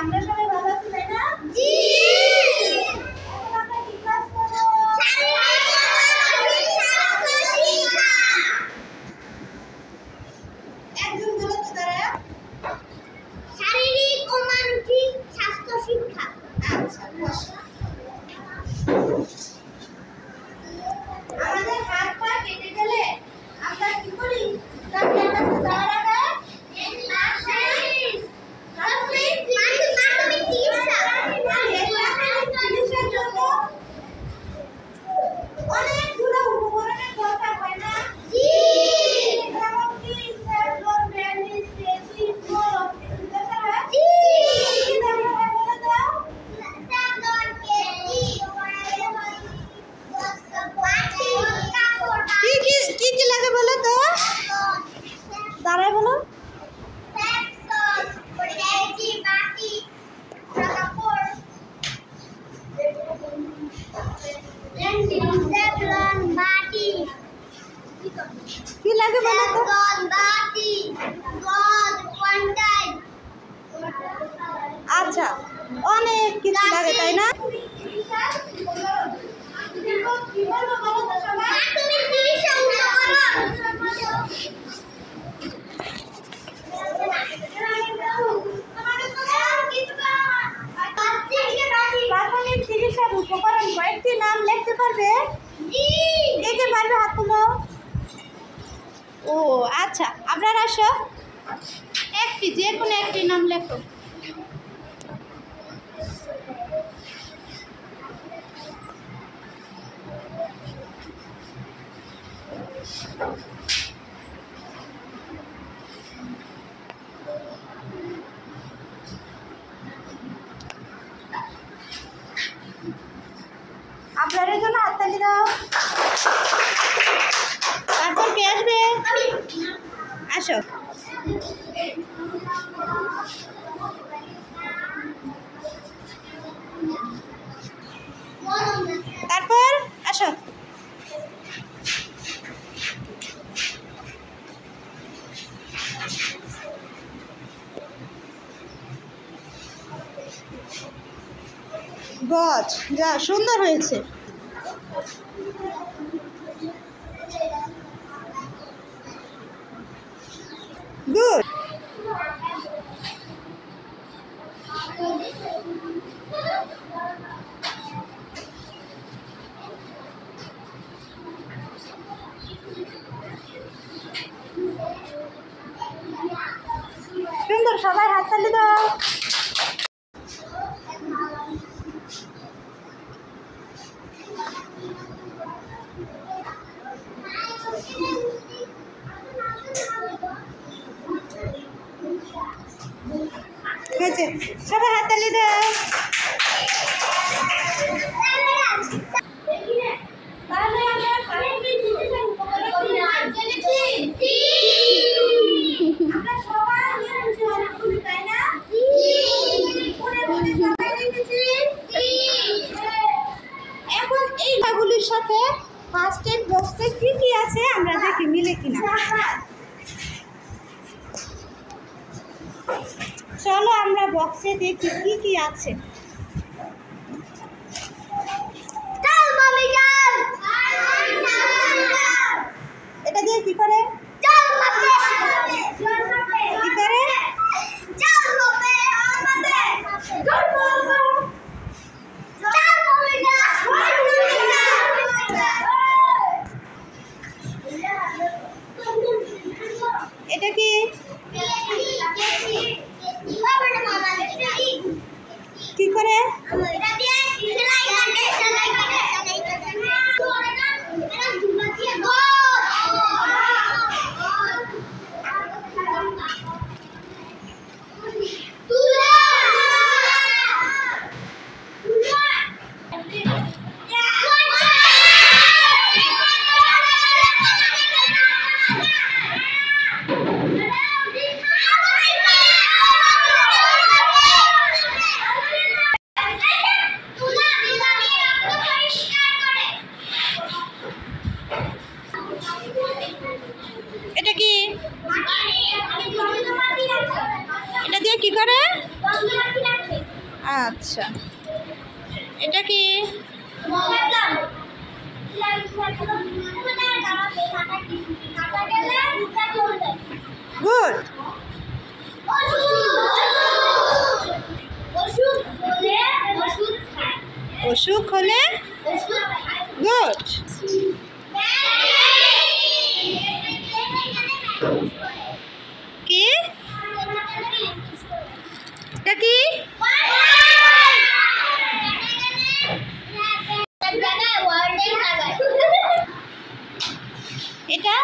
আমরা সবাই ভালো আছি তাই না? জি। এখন আমরা কি ক্লাস করব? একজন বলো তো তারা। শারীরিক ও মানসিক স্বাস্থ্য শিক্ষা। আচ্ছা আমাদের হাত পা কেটে গেলে আমরা কি করি? ডাক্তারের কাছে যাওয়ার আগে চিকিৎসার জন্য অনেকগুলো উপকরণের দরকার হয় না? জি। যেমন কি স্যাফরন, ব্যান্ডেজ, স্টিচিং, মলম এগুলো দরকার হয়? জি। কি দরকার হয় বলো তো? কি লাগে বলো তো? দাঁড়ায় বলো। কি লাগে বলো তো? আচ্ছা অনেক কিছু লাগে তাই না? প্রাথমিক চিকিৎসার উপকরণ কয়েকটি নাম লিখতে পারবে? কে কে পারবে হাত তুলো। ও আচ্ছা আপনারা আসো, একটি যে কোনো একটি নাম লেখো। আপনাদের জন্য হাততালি দাও। তারপর কে আসবে? আসো। তারপর আসো। গজ, যা সুন্দর হয়েছে। গুড। সুন্দর, সবাই হাততালি দাও। হয়েছে, সবাই হাততালি দাও। এখন এই গুলির সাথে ফার্স্ট এড বক্সে কি কি আছে আমরা দেখি মিলে কিনা। চলো আমরা বক্সে দেখি কি কি আছে। এটা দিয়ে কি করে? কি করে? এটা কি? কি করে? এটা কি? এটা দিয়ে কি করে? আচ্ছা, এটা কি? গুড। অসুখ হলে গুড। কি? এটা কি? এটা